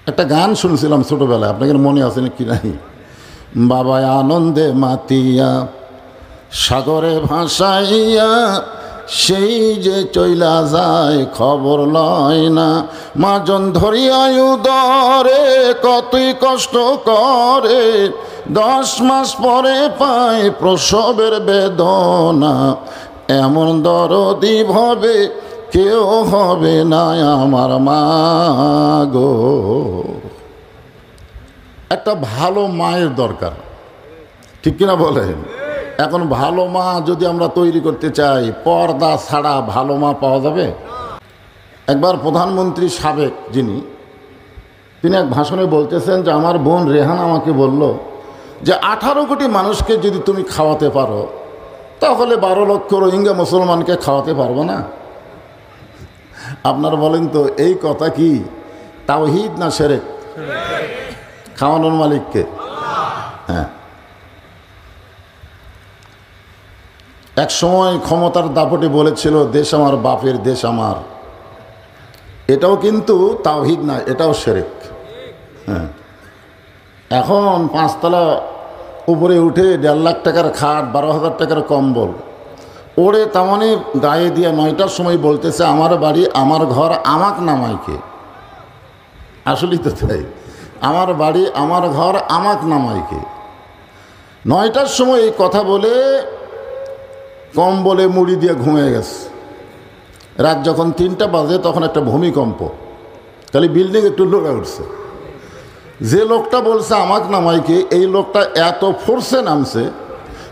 একটা গান শুনছিলাম ছোটোবেলায়, আপনাদের মনে আছে না কি নাই? বাবায় আনন্দে মাতিয়া সাগরে ভাসাইয়া সেই যে চইলা যায় খবর লয় না, মাজন ধরিয়া উদরে কতই কষ্ট করে, 10 মাস পরে পায় প্রসবের বেদনা, এমন দরদি ভাবে কেউ হবে না আমার মা গো। একটা ভালো মায়ের দরকার, ঠিক কিনা বলেন? এখন ভালো মা যদি আমরা তৈরি করতে চাই, পর্দা ছাড়া ভালো মা পাওয়া যাবে? একবার প্রধানমন্ত্রী সাবেক যিনি, তিনি এক ভাষণে বলতেছেন যে আমার বোন রেহান আমাকে বলল যে 18 কোটি মানুষকে যদি তুমি খাওয়াতে পারো তাহলে 12 লক্ষ রোহিঙ্গা মুসলমানকে খাওয়াতে পারবো না? আপনারা বলেন তো এই কথা কি তাওহীদ না শিরক? খাওয়ানোর মালিককে? হ্যাঁ। এক সময় ক্ষমতার দাপটে বলেছিল দেশ আমার বাপের দেশ আমার, এটাও কিন্তু তাওহীদ না, এটাও শিরক। হ্যাঁ। এখন 5 তলা উপরে উঠে 1.5 লাখ টাকার খাট, 12,000 টাকার কম্বল ওরে তামানে গায়ে দিয়ে 9টার সময় বলতেছে আমার বাড়ি আমার ঘর আমাক নামাইকে। আসলেই তো তাই, আমার বাড়ি আমার ঘর আমাক নামাইকে। 9টার সময় এই কথা বলে কম্বলে মুড়ি দিয়ে ঘুমিয়ে গেছে। রাত যখন 3টা বাজে তখন একটা ভূমিকম্প, খালি বিল্ডিং একটু লড়ে উঠছে। যে লোকটা বলছে আমাক নামাইকে, এই লোকটা এত ফোর্সে নামছে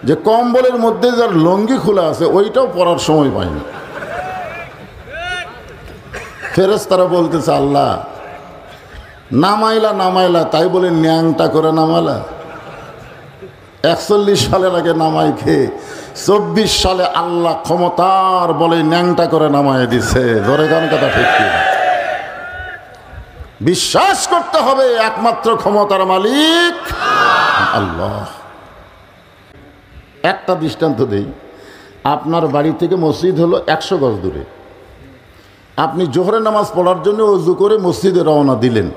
যে কম্বলের মধ্যে যার লঙ্গি খোলা আছে ওইটাও পরার সময় পায়নি। ফেরেশতারা বলতেছে আল্লাহ নামাইলা নামাইলা, তাই বলে ন্যাংটা করে নামালা। 41 সালের আগে নামাই খেয়ে 24 সালে আল্লাহ ক্ষমতার বলে ন্যাংটা করে নামায় দিছে। ধরে গান কথা ঠিক কি? বিশ্বাস করতে হবে একমাত্র ক্ষমতার মালিক আল্লাহ। একটা দৃষ্টান্ত দেই, আপনার বাড়ি থেকে মসজিদ হলো 100 গজ দূরে। আপনি জোহরের নামাজ পড়ার জন্য ওযু করে মসজিদে রওনা দিলেন।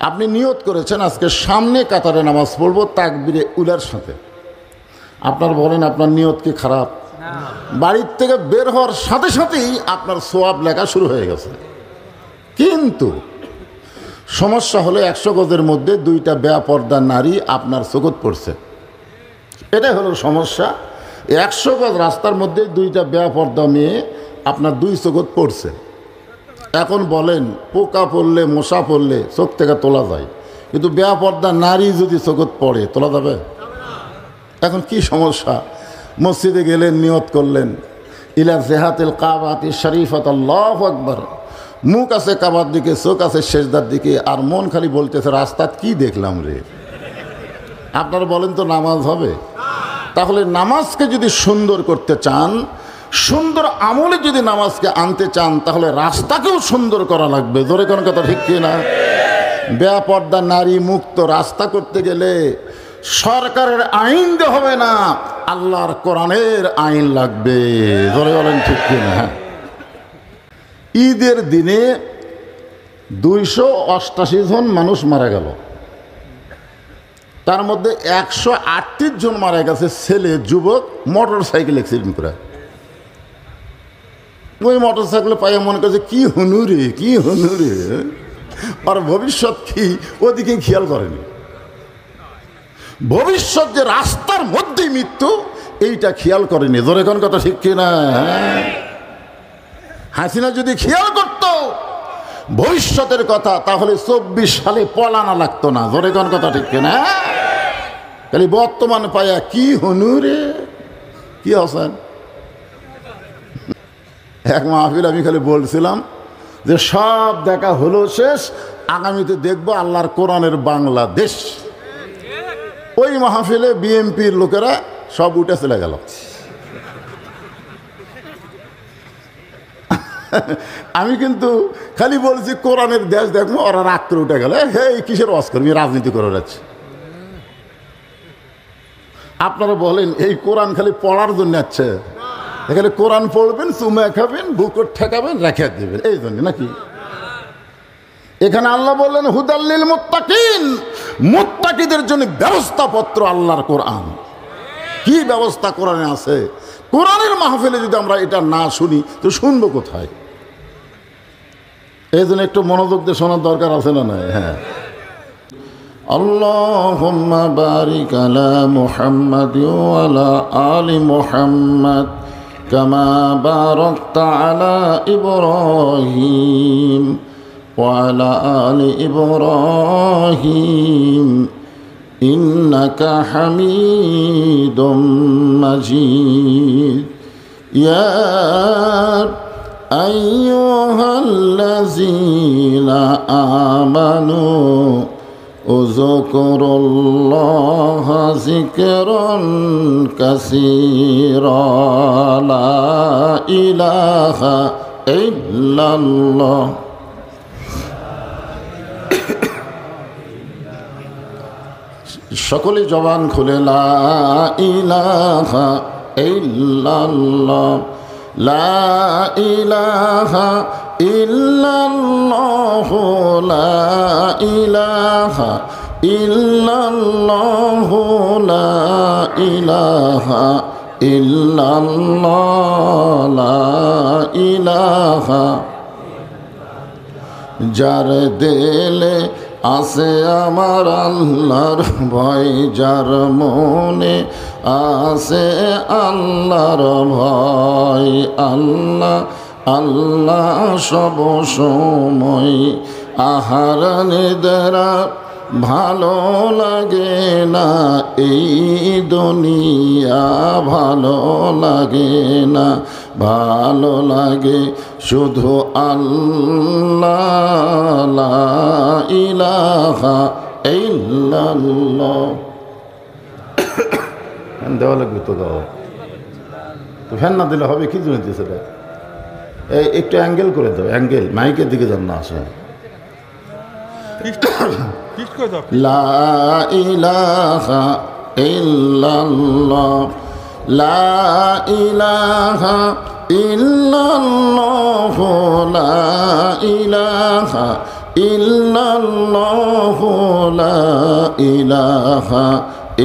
আপনি নিয়ত করেছেন আজকে সামনে কাতারে নামাজ পড়ব তাকবীরে উলার সাথে। আপনার বলেন আপনার নিয়ত কি খারাপ? বাড়ির থেকে বের হওয়ার সাথে সাথেই আপনার সওয়াব লেখা শুরু হয়ে গেছে। কিন্তু সমস্যা হলো 100 গজের মধ্যে 2টা বেপরদা নারী আপনার চোখত পড়ছে। এটাই হলো সমস্যা। 100 গজ রাস্তার মধ্যে 2টা বেপরদা মেয়ে আপনার 2 চোখত পড়ছে। এখন বলেন পোকা পড়লে মশা পড়লে চোখ থেকে তোলা যায়, কিন্তু বেপরদা নারী যদি চোখত পড়ে তোলা যাবে? এখন কি সমস্যা? মসজিদে গেলেন, নিয়ত করলেন ইলা জিহাতিল কাবাতি শরীফাত আল্লাহু আকবার, মুখ আছে কাবার দিকে, চোখ আছে সেজদার দিকে, আর মন খালি বলতেছে রাস্তা কি দেখলাম রে। আপনারা বলেন তো নামাজ হবে? তাহলে নামাজকে যদি সুন্দর করতে চান, সুন্দর আমলে যদি নামাজকে আনতে চান, তাহলে রাস্তাকেও সুন্দর করা লাগবে। ধরে কোন কথা ঠিক কি না? বেপরদা নারী মুক্ত রাস্তা করতে গেলে সরকারের আইন দিয়ে হবে না, আল্লাহর কোরআনের আইন লাগবে। ধরে বলেন ঠিক কি না? ঈদের দিনে 288 জন মানুষ মারা গেল, তার মধ্যে 138 জন মারা গেছে ছেলে যুবক মোটর সাইকেল অ্যাক্সিডেন্ট করে। ওই মোটর সাইকেলে পাইয়া মনে করছে কি হনুরে কি হনুরে, আর ভবিষ্যৎ কি ওদিকে খেয়াল করেনি। ভবিষ্যৎ যে রাস্তার মধ্যেই মৃত্যু এইটা খেয়াল করেনি। ধরে কোন কথা ঠিক কিনা? হাসিনা যদি খেয়াল করত ভবিষ্যতের কথা, তাহলে 24 সালে পলানা লাগতো না। ধরে কোন কথা ঠিক কিনা? খালি বর্তমান পায়া কি হনুরে কি হাসান। এক মাহফিল আমি খালি বলছিলাম যে সব দেখা হলো শেষ, আগামীতে দেখবো আল্লাহর কোরআনের বাংলাদেশ। ওই মাহফিলে বিএনপির লোকেরা সব উঠে চলে গেল। আমি কিন্তু খালি বলছি কোরআনের দেশ দেখবো, ওরা রাগ করে উঠে গেল। হে কিসের ওয়াজ করবি, রাজনীতি করে যাচ্ছে। আপনারা বলেন এই কোরআন খালি পড়ার জন্য আছে? এখানে কোরআন পড়বেন, চুমা খাবেন, বুকট ঠেকাবেন, রেখে দেবেন, এই জন্য নাকি? এখানে আল্লাহ বললেন হুদাল্লিল মুত্তাকিন, মুত্তাকিদের জন্য ব্যবস্থাপত্র আল্লাহর কোরআন। কি ব্যবস্থা কোরআনে আছে? কোরআনের মাহফিলে যদি আমরা এটা না শুনি তো শুনবো কোথায়? এই জন্য একটু মনোযোগ দিয়ে শোনার দরকার আছে না? নাই? হ্যাঁ। আল্লাহুম্মা বারিক আলা মুহাম্মাদ ওয়া আলা আলি মুহাম্মাদ কামা বারাকতা আলা ইব্রাহিম ওয়া আলা আলি ইব্রাহিম ইন্নাকা হামিদুম মাজিদ। ইয়া আইয়ুহাল্লাযীনা আমানু উযকুরুল্লাহা যিকরান কাসীরা লা ইলাহা ইল্লাল্লাহ। সকলে জবান খুলে লা ইলাহা ইল্লাল্লাহ, লা ইলাহা ইল্লাল্লাহ, লা ইলাহা ইল্লাল্লাহ, লা ইলাহা ইল্লাল্লাহ, লা ইলাহা। যার দিলে আছে আমার আল্লাহর ভয়, যার মনে আছে আল্লাহর ভয়, আল্লাহ আল্লাহ সব সময়। আহার নিদ্রা ভালো লাগে না, এই দুনিয়া ভালো লাগে না, ভালো লাগে শুধু আল্লাহ, লা ইলাহা ইল্লাল্লাহ। ফ্যান দেওয়া লাগবে তো, দাও তো। ফ্যান না দিলে হবে কি জন্য দিয়েছে? এই একটু অ্যাঙ্গেল করে দাও, অ্যাঙ্গেল মাইকের দিকে যান না। আসে লা ইলাহা ইল্লাল্লাহ, লা ইলাহা ইল্লাল্লাহ, লা ইলাহা ইল্লাল্লাহ, লা ইলাহা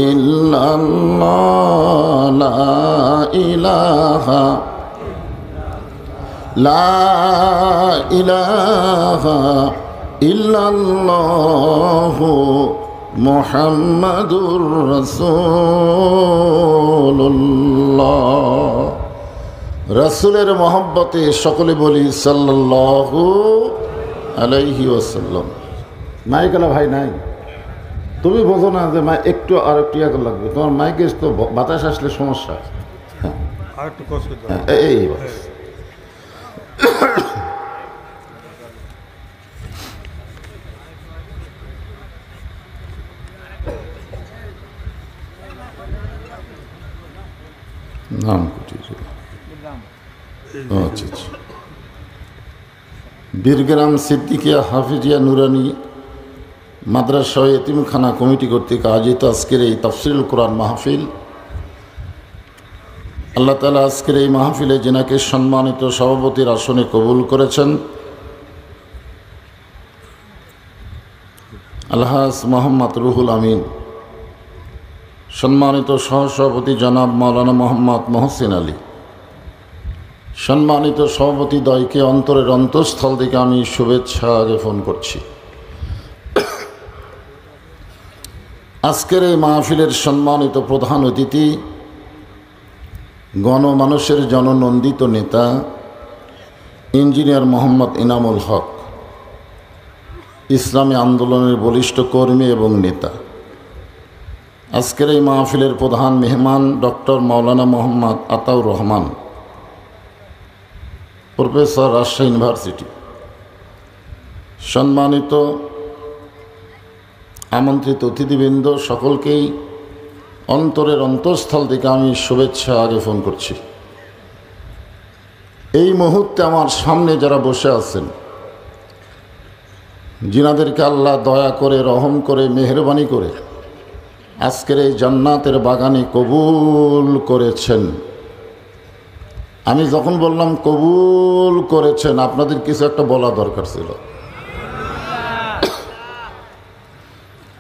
ইল্লাল্লাহ, লা ইলাহা, লা ইলাহা ইল্লাল্লাহ মুহাম্মাদুর রাসূলুল্লাহ। রাসূলের মহব্বতে সকলে বলি সাল্লাল্লাহু আলাইহি ওয়াসাল্লাম। মাইকালা ভাই নাই, তুমি বোঝো না যে একটু আর একটু ইয়া লাগবে তোমার মাইকে, তো বাতাস আসলে সমস্যা। হ্যাঁ, এই নাম আচ্ছা আচ্ছা। বীরগ্রাম সিদ্দিকিয়া হাফিজিয়া নুরানি মাদ্রাসা এতিমখানা কমিটি কর্তৃক আয়োজিত আজকের এই তাফসিরুল কোরআন মাহফিল, আল্লাহ তাআলা আজকের এই মাহফিলে যিনাকে সম্মানিত সভাপতির আসনে কবুল করেছেন, আলহাজ মোহাম্মদ রুহুল আমিন, সম্মানিত সহসভাপতি জনাব মাওলানা মোহাম্মদ মহসিন আলী, সম্মানিত সভাপতি দ্বয়কে অন্তরের অন্তঃস্থল থেকে আমি শুভেচ্ছা জ্ঞাপন করছি। আজকের এই মাহফিলের সম্মানিত প্রধান অতিথি, গণমানুষের জননন্দিত নেতা ইঞ্জিনিয়ার মোহাম্মদ ইনামুল হক, ইসলামী আন্দোলনের বলিষ্ঠ কর্মী এবং নেতা। আজকের এই মাহফিলের প্রধান মেহমান ডক্টর মাওলানা মোহাম্মদ আতাউর রহমান, প্রফেসর, রাজশাহী ইউনিভার্সিটি। সম্মানিত আমন্ত্রিত অতিথিবৃন্দ, সকলকেই অন্তরের অন্তঃস্থল থেকে আমি শুভেচ্ছা জ্ঞাপন করছি। এই মুহূর্তে আমার সামনে যারা বসে আছেন, যিনাদেরকে আল্লাহ দয়া করে, রহম করে, মেহেরবানি করে আজকের এই জান্নাতের বাগানে কবুল করেছেন। আমি যখন বললাম কবুল করেছেন, আপনাদের কিছু একটা বলা দরকার ছিল।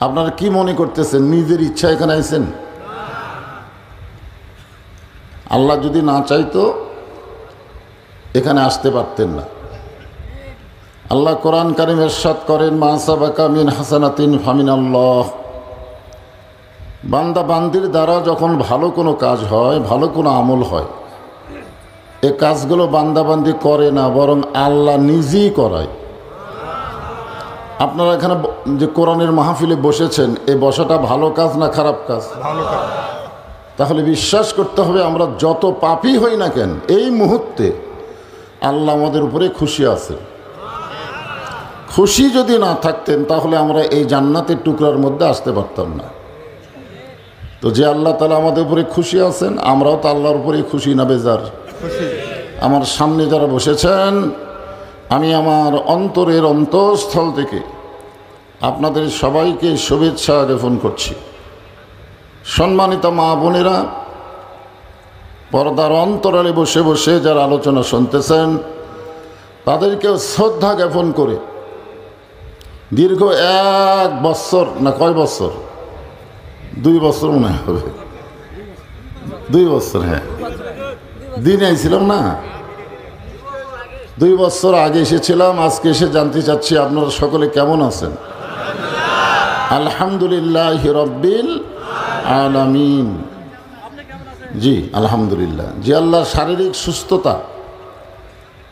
আপনারা কি মনে করতেছেন নিজের ইচ্ছা এখানে আইছেন? আল্লাহ যদি না চাইতো এখানে আসতে পারতেন না। আল্লাহ কোরআন কারীম ইরশাদ করেন, মা সাবাকা মিন হাসানাতিন ফামিনাল্লাহ। বান্দা বান্দির দ্বারা যখন ভালো কোনো কাজ হয়, ভালো কোনো আমল হয়, এ কাজগুলো বান্দাবান্দি করে না, বরং আল্লাহ নিজেই করায়। আপনারা এখানে যে কোরআনের মাহফিলে বসেছেন, এই বসাটা ভালো কাজ না খারাপ কাজ? ভালো কাজ। তাহলে বিশ্বাস করতে হবে আমরা যত পাপী হই না কেন, এই মুহূর্তে আল্লাহ আমাদের উপরে খুশি আছেন। খুশি যদি না থাকতেন তাহলে আমরা এই জান্নাতের টুকরার মধ্যে আসতে পারতাম না। তো যে আল্লাহ তাআলা আমাদের উপরে খুশি আছেন, আমরাও তো আল্লাহর উপরেই খুশি না বেজার? আমার সামনে যারা বসেছেন, আমি আমার অন্তরের অন্তঃস্থল থেকে আপনাদের সবাইকে শুভেচ্ছা জ্ঞাপন করছি। সম্মানিত মা বোনেরা, পর্দার অন্তরালে বসে বসে যারা আলোচনা শুনতেছেন, তাদেরকেও শ্রদ্ধা জ্ঞাপন করে দীর্ঘ 1 বছর না কয় বছর, 2 বছর মনে হবে, 2 বছর, হ্যাঁ দিন আইছিলাম না, 2 বছর আগে এসেছিলাম। আজকে এসে জানতে চাচ্ছি আপনারা সকলে কেমন আছেন? আলহামদুলিল্লাহ রব্বিল আলামিন। জি আলহামদুলিল্লাহ। যে আল্লাহর শারীরিক সুস্থতা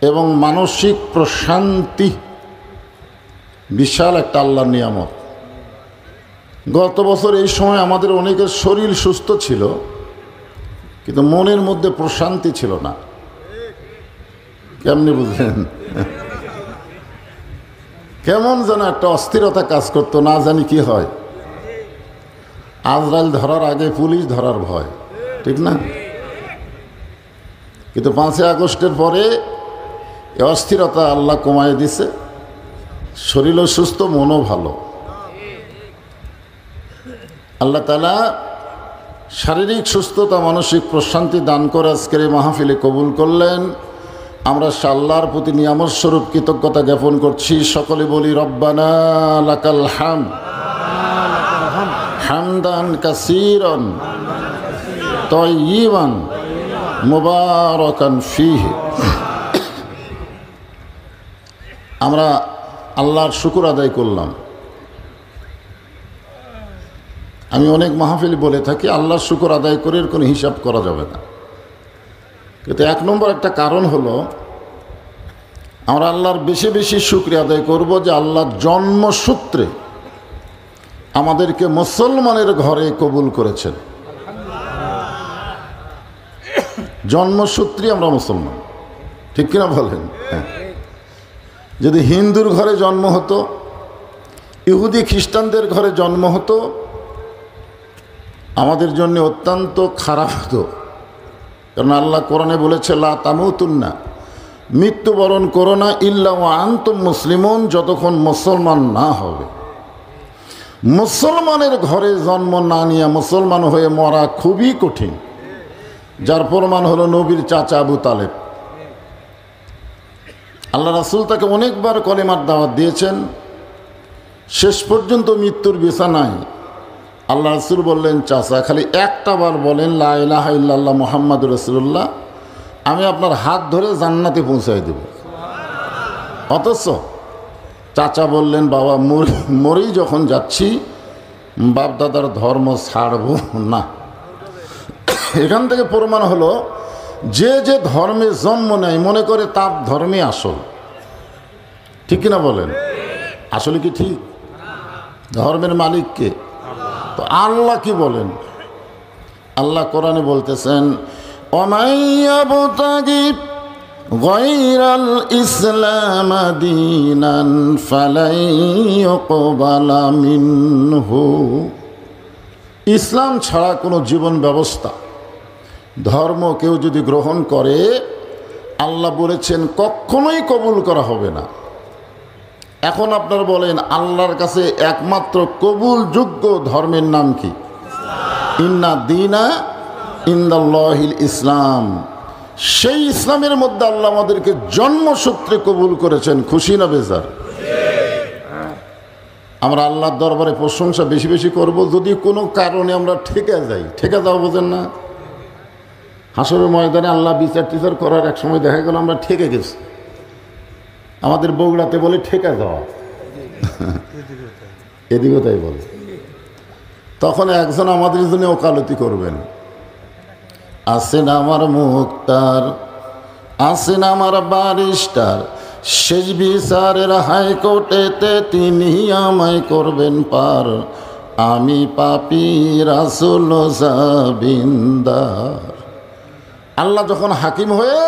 এবং মানসিক প্রশান্তি বিশাল একটা আল্লাহর নিয়ামত। গত বছর এই সময় আমাদের অনেকের শরীর সুস্থ ছিল, কিন্তু মনের মধ্যে প্রশান্তি ছিল না। কেমনি বুঝলেন? কেমন যেন একটা অস্থিরতা কাজ করতো, না জানি কি হয়। আজরাইল ধরার আগে পুলিশ ধরার ভয়, ঠিক না? কিন্তু 5ই আগস্টের পরে এই অস্থিরতা আল্লাহ কমায় দিছে, শরীরও সুস্থ, মনও ভালো। আল্লাহ তাআলা শারীরিক সুস্থতা, মানসিক প্রশান্তি দান করে আজকের এই মাহফিলে কবুল করলেন। আমরা আল্লাহর প্রতি নিয়ামত স্বরূপ কৃতজ্ঞতা জ্ঞাপন করছি। সকলে বলি রব্বানা লাকাল হামদ হামদান কাসীরান তাইয়িবান মুবারাকান ফীহি। আমরা আল্লাহর শুকর আদায় করলাম। আমি অনেক মাহফিল বলে থাকি, আল্লাহর শুকর আদায় করে এর কোনো হিসাব করা যাবে না। কিন্তু 1 নম্বর একটা কারণ হলো, আমরা আল্লাহর বেশি বেশি শুকরিয়া আদায় করব যে আল্লাহর জন্মসূত্রে আমাদেরকে মুসলমানের ঘরে কবুল করেছেন। জন্মসূত্রে আমরা মুসলমান, ঠিক কিনা বলেন? হ্যাঁ। যদি হিন্দুর ঘরে জন্ম হতো, ইহুদি খ্রিস্টানদের ঘরে জন্ম হতো, আমাদের জন্য অত্যন্ত খারাপ হতো। কারণ আল্লাহ কোরআনে বলেছে, লা তামুতুন্না, মৃত্যুবরণ করো না ইল্লা ওয়া আনতুম মুসলিমুন, যতক্ষণ মুসলমান না হবে। মুসলমানের ঘরে জন্ম না নিয়ে মুসলমান হয়ে মরা খুবই কঠিন। যার প্রমাণ হলো নবীর চাচা আবু তালেব। আল্লাহ রাসূল তাকে অনেকবার কলেমার দাওয়াত দিয়েছেন, শেষ পর্যন্ত মৃত্যুর বিছানায় আল্লাহ রাসূল বললেন, চাচা খালি একটা বার বলেন লা ইলাহা ইল্লাল্লাহ মুহাম্মাদুর রাসূলুল্লাহ, আমি আপনার হাত ধরে জান্নাতে পৌঁছাই দেব। অথচ চাচা বললেন, বাবা মরেই যখন যাচ্ছি, বাপ দাদার ধর্ম ছাড়ব না। এখান থেকে প্রমাণ হলো, যে যে ধর্মে জন্ম নেয় মনে করে তার ধর্মে আসল, ঠিক কিনা বলেন? আসলে কি ঠিক? ধর্মের মালিক কে? তো আল্লাহ কি বলেন? আল্লাহ কোরআনে বলতেছেন, ওমাইয়াবতাগি গায়রাল ইসলাম দীনান ফালাই ইউকবালা মিনহু। ইসলাম ছাড়া কোনো জীবন ব্যবস্থা, ধর্ম কেউ যদি গ্রহণ করে, আল্লাহ বলেছেন কখনোই কবুল করা হবে না। এখন আপনারা বলেন, আল্লাহর কাছে একমাত্র কবুলযোগ্য ধর্মের নাম কি? ইন্না দীনা ইনদাল্লাহিল ইসলাম। সেই ইসলামের মধ্যে আল্লাহ আমাদেরকে জন্মসূত্রে কবুল করেছেন। খুশি না বেজার? আমরা আল্লাহর দরবারে প্রশংসা বেশি বেশি করব যদি কোনো কারণে আমরা ঠেকে যাই। ঠেকে যাওয়া বোঝেন না? হাসরের ময়দানে আল্লাহ বিচার টিচার করার এক সময় দেখা গেল আমরা ঠেকে গেছি। আমাদের বগুড়াতে বলে ঠেকে যাওয়া, এদিকেও তাই বলে। তখন একজন আমাদের জন্য ওকালতি করবেন, আসেন আমার মুক্তার, আসেন আমার বারিস্টার, শেষ বিচারের হাইকোর্টেতে তিনি আমায় করবেন পার, আমি পাপী রাসূল জাবিন্দার। আল্লাহ যখন হাকিম হয়ে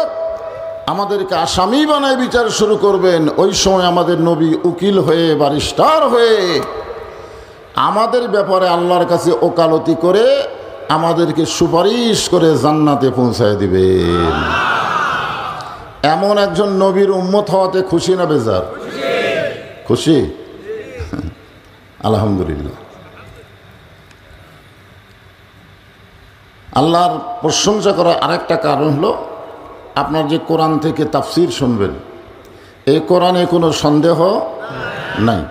আমাদেরকে আসামি বানায় বিচার শুরু করবেন, ওই সময় আমাদের নবী উকিল হয়ে বারিস্টার হয়ে আমাদের ব্যাপারে আল্লাহর কাছে ওকালতি করে আমাদেরকে সুপারিশ করে জান্নাতে পৌঁছায় দিবেন। এমন একজন নবীর উম্মত হওয়াতে খুশি না বেজার? খুশি, আলহামদুলিল্লাহ। আল্লাহর প্রশংসা করার আরেকটা কারণ হলো আপনার যে কোরআন থেকে তাফসির শুনবেন, এই কোরআনে কোনো সন্দেহ নাই।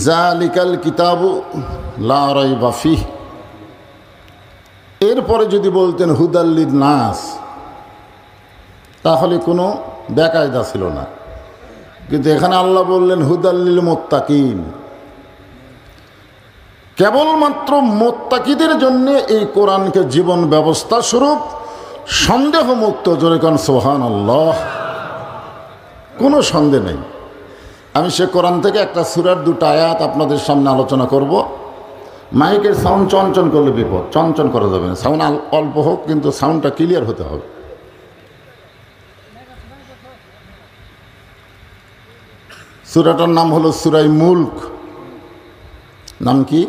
জালিকাল কিতাবু লা রাইবা ফিহ, এরপরে যদি বলতেন হুদাল্লিন নাস, তাহলে কোনো বেকায়দা ছিল না। কিন্তু এখানে আল্লাহ বললেন হুদাল্লিল মুত্তাকিন, কেবলমাত্র মুত্তাকিদের জন্য এই কোরআনকে জীবন ব্যবস্থা স্বরূপ সন্দেহ মুক্ত। জোরে কান সুবহানাল্লাহ, কোনো সন্দেহ নেই। আমি সে কোরআন থেকে একটা সূরার দুটো আয়াত আপনাদের সামনে আলোচনা করব। মাইকের সাউন্ড চঞ্চন করলে বিপদ, চঞ্চন করা যাবে না। সাউন্ড অল্প হোক, কিন্তু সাউন্ডটা ক্লিয়ার হতে হবে। সূরাটার নাম হলো সূরায়ে মুলক। নাম কি?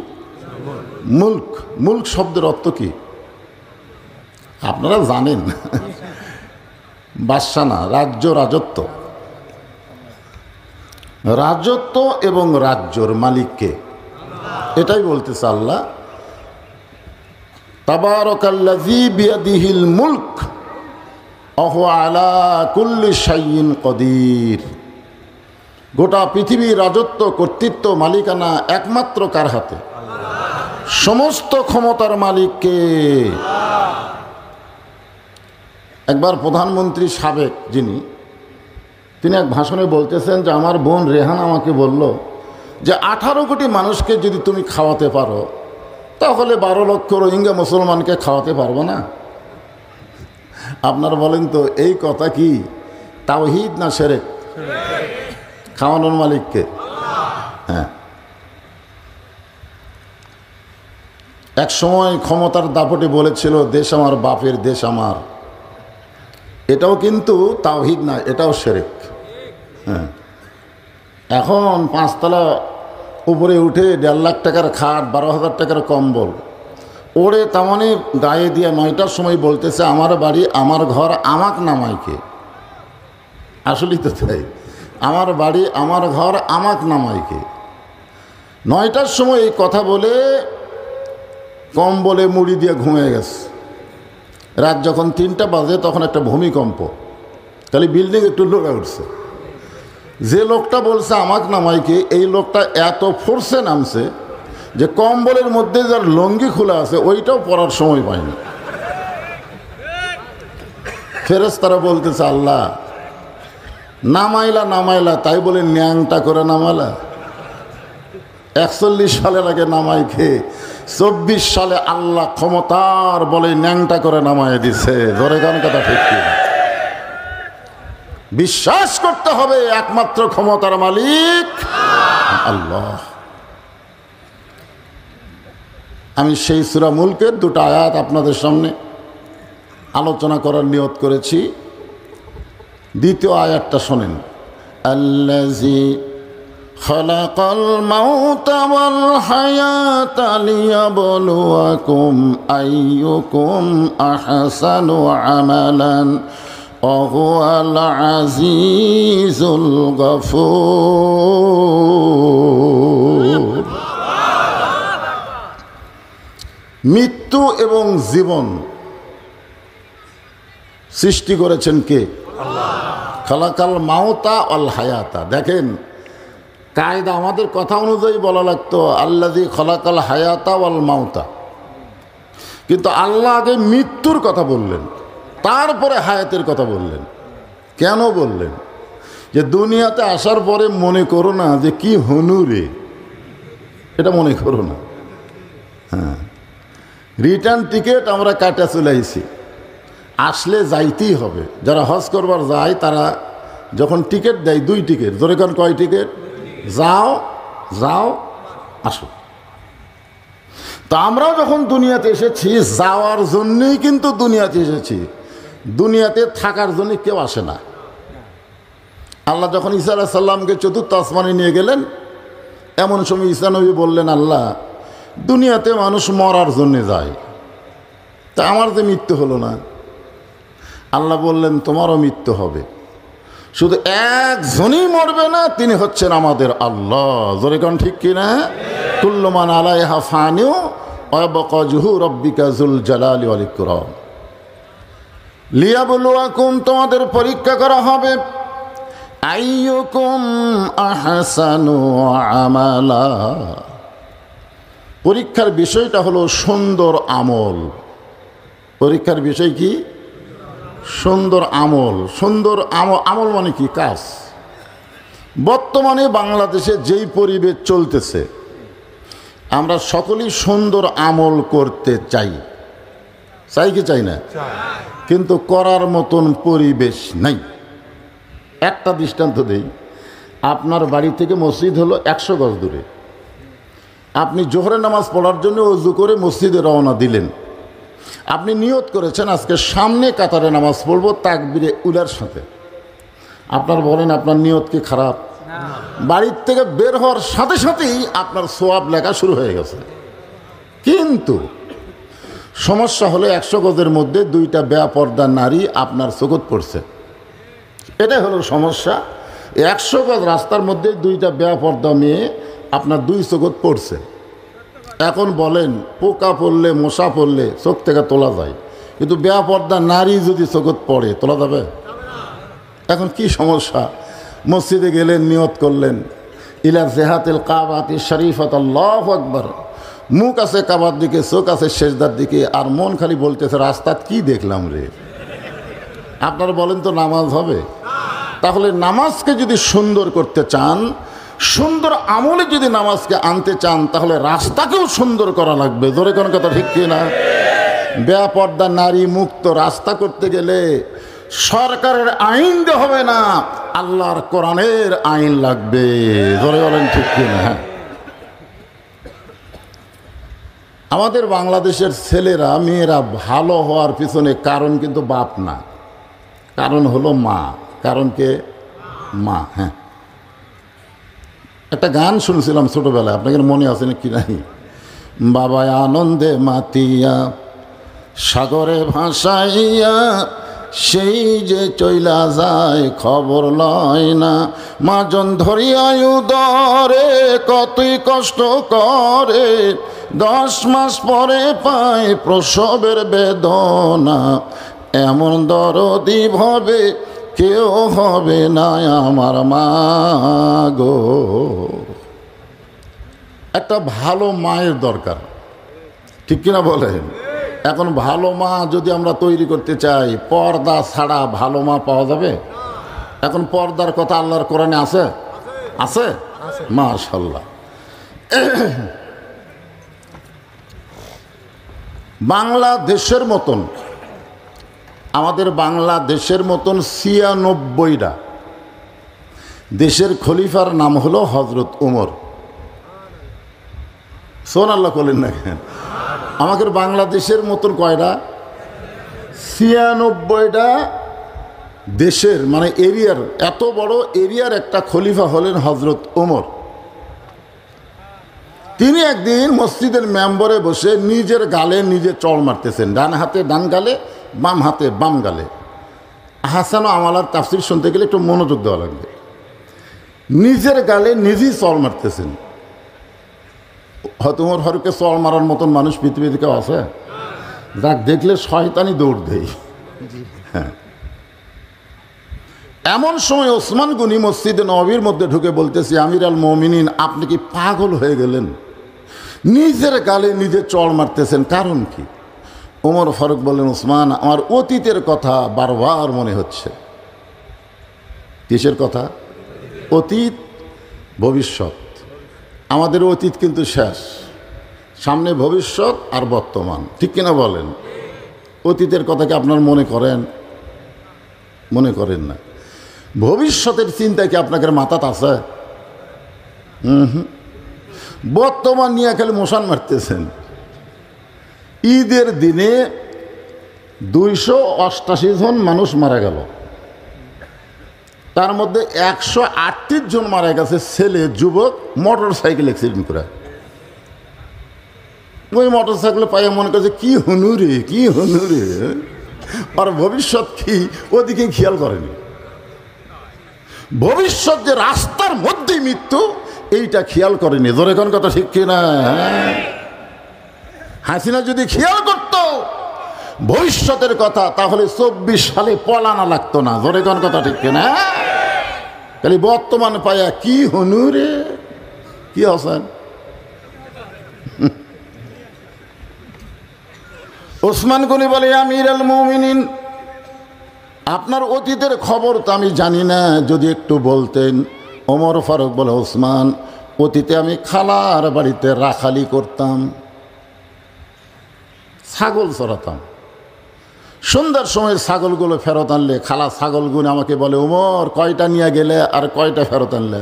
মুলক। মুলক শব্দের অর্থ কি আপনারা জানেন? বাদশা না, রাজ্য, রাজত্ব। রাজত্ব এবং রাজ্যর মালিককে, এটাই বলতেছে আল্লাহ। তাবারাকাল্লাযী বিয়াদিহিল মুলক ওয়া হুয়া আলা কুল্লি শাইইন কদির। গোটা পৃথিবীর রাজত্ব, কর্তৃত্ব, মালিকানা একমাত্র কার হাতে? সমস্ত ক্ষমতার মালিককে। একবার প্রধানমন্ত্রী সাবেক যিনি, তিনি এক ভাষণে বলতেছেন যে আমার বোন রেহান আমাকে বলল যে 18 কোটি মানুষকে যদি তুমি খাওয়াতে পারো, তাহলে 12 লক্ষ রোহিঙ্গা মুসলমানকে খাওয়াতে পারবো না? আপনারা বলেন তো এই কথা কি তাওহীদ না শিরক? খাওয়ানোর মালিককে। হ্যাঁ, এক সময় ক্ষমতার দাপটে বলেছিল দেশ আমার বাপের, দেশ আমার। এটাও কিন্তু তাওহীদ না, এটাও শিরক। হ্যাঁ, এখন 5 তলা উপরে উঠে 1.5 লাখ টাকার খাট, 12,000 টাকার কম্বল ওরে তামানে গায়ে দিয়ে 9টার সময় বলতেছে আমার বাড়ি, আমার ঘর, আমাক নামাইকে। আসলেই তো তাই, আমার বাড়ি, আমার ঘর, আমাক নামাইকে। 9টার সময় এই কথা বলে কম্বলে মুড়ি দিয়ে ঘুমিয়ে গেছে। রাত যখন 3টা বাজে তখন একটা ভূমিকম্প, তাহলে বিল্ডিং একটু লড়ে উঠছে। যে লোকটা বলছে আমাক নামাইকে, এই লোকটা এত ফোর্সে নামছে যে কম্বলের মধ্যে যার লঙ্গি খোলা আছে ওইটাও পরার সময় পায়নি। ফেরেশতারা বলতেছে আল্লাহ নামাইলা নামাইলা, তাই বলে ন্যাংটা করে নামালা। 41 সালের আগে নামাই খেয়ে 24 সালে আল্লাহ ক্ষমতার বলে ন্যাংটা করে নামায় দিছে। ধরে গান কথা ঠিক কি? বিশ্বাস করতে হবে একমাত্র ক্ষমতার মালিক আল্লাহ। আমি সেই সূরা মুলকের 2টা আয়াত আপনাদের সামনে আলোচনা করার নিয়ত করেছি। দ্বিতীয় আয়াতটা শোনেন, আল্লাযী খালাকাল মাউতা ওয়াল হায়াতা লিয়াবলুয়াকুম আইয়ুকুম আহসানু আমালান ওয়া হুয়াল আজিজুল গফুর। মৃত্যু এবং জীবন সৃষ্টি করেছেন কে? আল্লাহ। খালাকাল মাউতা ওয়াল হায়াতা। দেখেন কায়দা আমাদের কথা অনুযায়ী বলা লাগতো আল্লাযী খলাকাল হায়াতা ওয়াল মাউতা, কিন্তু আল্লাহ আগে মৃত্যুর কথা বললেন, তারপরে হায়াতের কথা বললেন। কেন বললেন? যে দুনিয়াতে আসার পরে মনে করো না যে কি হনুরে, এটা মনে করো না। হ্যাঁ, রিটার্ন টিকিট আমরা কাটা চলে আইছি, আসলে যাইতেই হবে। যারা হজ করবার যায় তারা যখন টিকিট দেয়, 2 টিকিট, ধরে কোন কয় টিকিট, যাও যাও আসো। তা আমরাও যখন দুনিয়াতে এসেছি যাওয়ার জন্যই কিন্তু দুনিয়াতে এসেছি, দুনিয়াতে থাকার জন্য কেউ আসে না। আল্লাহ যখন ঈসা আলাইহিস সালামকে 4র্থ আসমানে নিয়ে গেলেন, এমন সময় ঈসা নবী বললেন, আল্লাহ দুনিয়াতে মানুষ মরার জন্যে যায়, তা আমার যে মৃত্যু হলো না। আল্লাহ বললেন তোমারও মৃত্যু হবে, শুধু একজনই মরবে না, তিনি হচ্ছেন আমাদের আল্লাহ। জোরে কোন ঠিক কিনা? কুল্লু মান আলাইহা ফানিউ ওয়া ইয়াবকা ওয়াজহু রাব্বিকা যুল জালালি ওয়াল ইকরাম। লিয়াবলুয়াকুম, তোমাদের পরীক্ষা করা হবে, আইয়ুকুম আহসানু আমালা। পরীক্ষার বিষয়টা হলো সুন্দর আমল। পরীক্ষার বিষয় কি? সুন্দর আমল। সুন্দর আমল মানে কি? কাজ। বর্তমানে বাংলাদেশে যেই পরিবেশ চলতেছে, আমরা সকলেই সুন্দর আমল করতে চাই, চাই কি চাই না? কিন্তু করার মতন পরিবেশ নাই। একটা দৃষ্টান্ত দেই, আপনার বাড়ি থেকে মসজিদ হলো 100 গজ দূরে। আপনি জোহরের নামাজ পড়ার জন্য ওযু করে মসজিদে রওনা দিলেন। আপনি নিয়ত করেছেন আজকে সামনে কাতারে নামাজ পড়বো তাকবীরে উলার সাথে। আপনার বলেন আপনার নিয়ত কি খারাপ? বাড়ির থেকে বের হওয়ার সাথে সাথেই আপনার সোয়াব লেখা শুরু হয়ে গেছে। কিন্তু সমস্যা হলো 100 গজের মধ্যে 2টা বেপরদা নারী আপনার চোখত পড়ছে। এটাই হলো সমস্যা। 100 গজ রাস্তার মধ্যে 2টা বেপরদা মেয়ে আপনার 2 চোখত পড়ছে। এখন বলেন পোকা পড়লে মশা পড়লে চোখ থেকে তোলা যায়, কিন্তু বেপরদা নারী যদি চোখত পড়ে তোলা যাবে? এখন কি সমস্যা? মসজিদে গেলেন, নিয়ত করলেন ইলা জিহাতিল কাবাতি শরীফাত, আল্লাহু আকবার। মুখ আছে কাবার দিকে, চোখ আছে সেজদার দিকে, আর মন খালি বলতেছে রাস্তাত কি দেখলাম রে। আপনারা বলেন তো নামাজ হবে? তাহলে নামাজকে যদি সুন্দর করতে চান, সুন্দর আমলে যদি নামাজকে আনতে চান, তাহলে রাস্তাকেও সুন্দর করা লাগবে। জোরে কোন কথা ঠিক কিনা? বেপরদা নারী মুক্ত রাস্তা করতে গেলে সরকারের আইন দিয়ে হবে না, আল্লাহর কোরআনের আইন লাগবে। জোরে বলেন ঠিক কিনা? আমাদের বাংলাদেশের ছেলেরা মেয়েরা ভালো হওয়ার পিছনে কারণ কিন্তু বাপ না, কারণ হলো মা। কারণ কে? মা। হ্যাঁ, একটা গান শুনছিলাম ছোটবেলায়, আপনাদের মনে আছে না কি নাই? বাবায় আনন্দে মাতিয়া সাগরে ভাসাইয়া সেই যে চইলা যায় খবর লয় না, মাজন ধরিয়া উদরে কতই কষ্ট করে, 10 মাস পরে পায় প্রসবের বেদনা, এমন দরদি ভাবে কেউ হবে না আমার মা গো। একটা ভালো মায়ের দরকার, ঠিক কিনা বলেন? এখন ভালো মা যদি আমরা তৈরি করতে চাই, পর্দা ছাড়া ভালো মা পাওয়া যাবে? এখন পর্দার কথা আল্লাহর কোরআনে আছে? আছে, মাশাআল্লাহ। বাংলাদেশের মতন, আমাদের বাংলাদেশের মতন 96টা দেশের খলিফার নাম হলো হজরত উমর। সোন আল্লাহ করলেন না কেন? আমাদের বাংলাদেশের মতন কয়টা? 96টা দেশের, মানে এরিয়ার, এত বড় এরিয়ার একটা খলিফা হলেন হজরত উমর। তিনি একদিন মসজিদের মেম্বরে বসে নিজের গালে নিজে চড় মারতেছেন, ডান হাতে ডান গালে, বাম হাতে বাম গালে। হাসান ও আমালার তাফসীর শুনতে গেলে একটু মনোযোগ দেওয়া লাগবে। নিজের গালে নিজেই চড় মারতেছেন। হয়তো উমর ফারুককে চড় মারার মতন মানুষ পৃথিবীতে কেউ আছে? যাক দেখলে শয়তানি দৌড় দেয়। হ্যাঁ, এমন সময় ওসমান গনি মসজিদে নববীর মধ্যে ঢুকে বলতেছি, আমির আল মুমিনিন, আপনি কি পাগল হয়ে গেলেন? নিজের গালে নিজে চড় মারতেছেন, কারণ কি? ওমর ফারুক বললেন, ওসমান, আমার অতীতের কথা বারবার মনে হচ্ছে। কিসের কথা? অতীত, ভবিষ্যৎ। আমাদের অতীত কিন্তু শেষ, সামনে ভবিষ্যৎ আর বর্তমান, ঠিক কিনা বলেন? অতীতের কথা কি আপনার মনে করেন? মনে করেন না। ভবিষ্যতের চিন্তা কি আপনাদের মাথাত আছে? বর্তমান নিয়ে খালি মশান মারতেছেন। ঈদের দিনে 288 জন মানুষ মারা গেল, তার মধ্যে 138 জন মারা গেছে ছেলে, যুবক, মোটর সাইকেল অ্যাক্সিডেন্ট করে। ওই মোটর সাইকেলে পাইয়া মনে করছে কি হনুরে, কি হনুরে, আর ভবিষ্যৎ কি ওদিকে খেয়াল করেনি। ভবিষ্যৎ যে রাস্তার মধ্যেই মৃত্যু, এইটা খেয়াল করেনি। ধরে কোন কথা ঠিক কিনা? হাসিনা যদি খেয়াল করতো ভবিষ্যতের কথা, তাহলে 24 সালে পলানা লাগতো না। ধরে কোন কথা ঠিক কিনা? খালি বর্তমান পায়া কি হনুরে, কি হসেন। ওসমান গনি বলে, আমির আল মুমিনিন, আপনার অতীতের খবর তো আমি জানি না, যদি একটু বলতেন। ওমর ফারুক বলে, ওসমান, অতীতে আমি খালার বাড়িতে রাখালি করতাম, ছাগল চড়াতাম। সন্ধ্যার সময় ছাগলগুলো ফেরত আনলে খালা ছাগলগুলো আমাকে বলে, ওমর, কয়টা নিয়ে গেলে আর কয়টা ফেরত আনলে?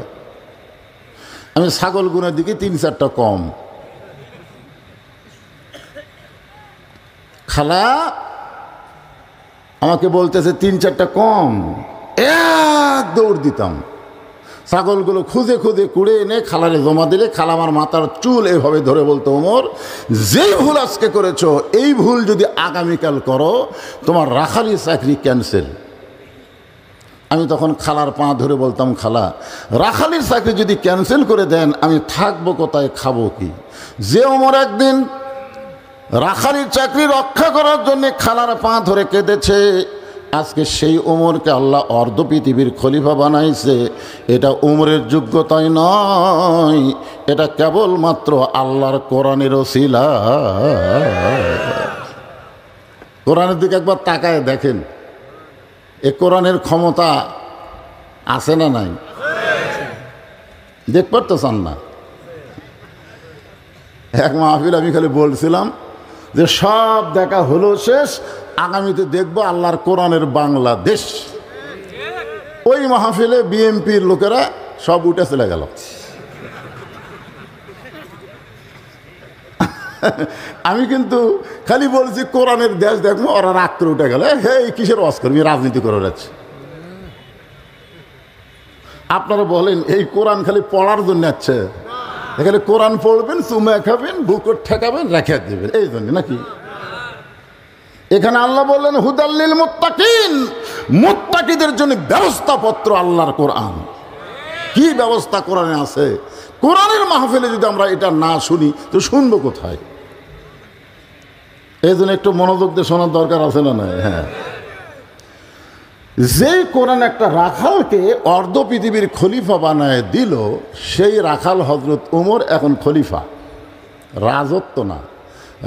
আমি ছাগলগুলোর দিকে 3-4টা কম। খালা আমাকে বলতেছে 3-4টা কম, এক দৌড় দিতাম। ছাগলগুলো খুঁজে খুঁজে কুড়ে এনে খালারে জমা দিলে খালা আমার মাথার চুল এভাবে ধরে বলতো, ওমর, যেই ভুল আজকে করেছো, এই ভুল যদি আগামীকাল করো, তোমার রাখালি চাকরি ক্যান্সেল। আমি তখন খালার পা ধরে বলতাম, খালা, রাখালির চাকরি যদি ক্যান্সেল করে দেন, আমি থাকবো কোথায়, খাবো কি? যে ওমর একদিন রাখালির চাকরি রক্ষা করার জন্য খালার পা ধরে কেঁদেছে, আজকে সেই ওমরকে আল্লাহ অর্ধ পৃথিবীর খলিফা বানাইছে। এটা ওমরের যোগ্যতাই নয়, এটা কেবলমাত্র আল্লাহর কোরআনের ওসিলা। কোরআনের দিকে একবার তাকায় দেখেন, এ কোরআনের ক্ষমতা আছে না নাই? দেখবার তো চান না। এক মাহফিল আমি খালি বলছিলাম যে সব দেখা হলো শেষ, আগামীতে দেখবো আল্লাহর কোরআনের বাংলাদেশ। ওই মাহফিলে বিএনপির লোকেরা সব উঠে চলে গেল। আমি কিন্তু খালি বলছি কোরআনের দেশ দেখবো, ওরা রাগ করে উঠে গেল। হে, কিসের ওয়াজ করবি, রাজনীতি করে যাচ্ছে। আপনারা বলেন, এই কোরআন খালি পড়ার জন্য আছে? এখানে কোরআন পড়বেন, চুমা খাবেন, বুকট ঠেকাবেন, রেখে দেবেন, এই জন্য নাকি? এখানে আল্লাহ বললেন, হুদাল্লিল মুত্তাকিন, মুত্তাকিদের জন্য ব্যবস্থাপত্র আল্লাহর কোরআন। কি ব্যবস্থা কোরআনে আছে? কোরআনের মাহফিলে যদি আমরা এটা না শুনি তো শুনবো কোথায়? এই জন্য একটু মনোযোগ দিয়ে শোনার দরকার আছে না? নাই? হ্যাঁ, যে কোরআন একটা রাখালকে অর্ধ পৃথিবীর খলিফা বানায় দিল, সেই রাখাল হজরত ওমর এখন খলিফা। রাজত্ব না,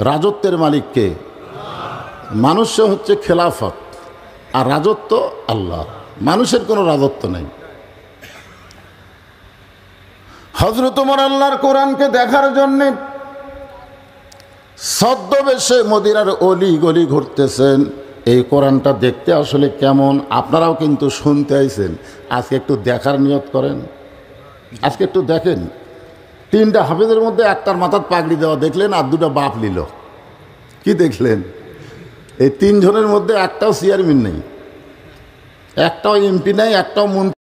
রাজত্বের মালিককে মানুষ হচ্ছে খেলাফত, আর রাজত্ব আল্লাহ। মানুষের কোনো রাজত্ব নেই। হযরত ওমর আল্লাহর কোরআনকে দেখার জন্য ছদ্মবেশে মদিনার অলি গলি ঘুরতেছেন। এই কোরআনটা দেখতে আসলে কেমন, আপনারাও কিন্তু শুনতে আইছেন। আজকে একটু দেখার নিয়ত করেন, আজকে একটু দেখেন। 3টা হাফেজের মধ্যে একটার মাথার পাগড়ি দেওয়া দেখলেন, আর 2টা বাপ নিল। কি দেখলেন? এই 3 জনের মধ্যে একটাও চেয়ারম্যান নেই, একটাও এমপি নেই, একটাও মন্ত্রী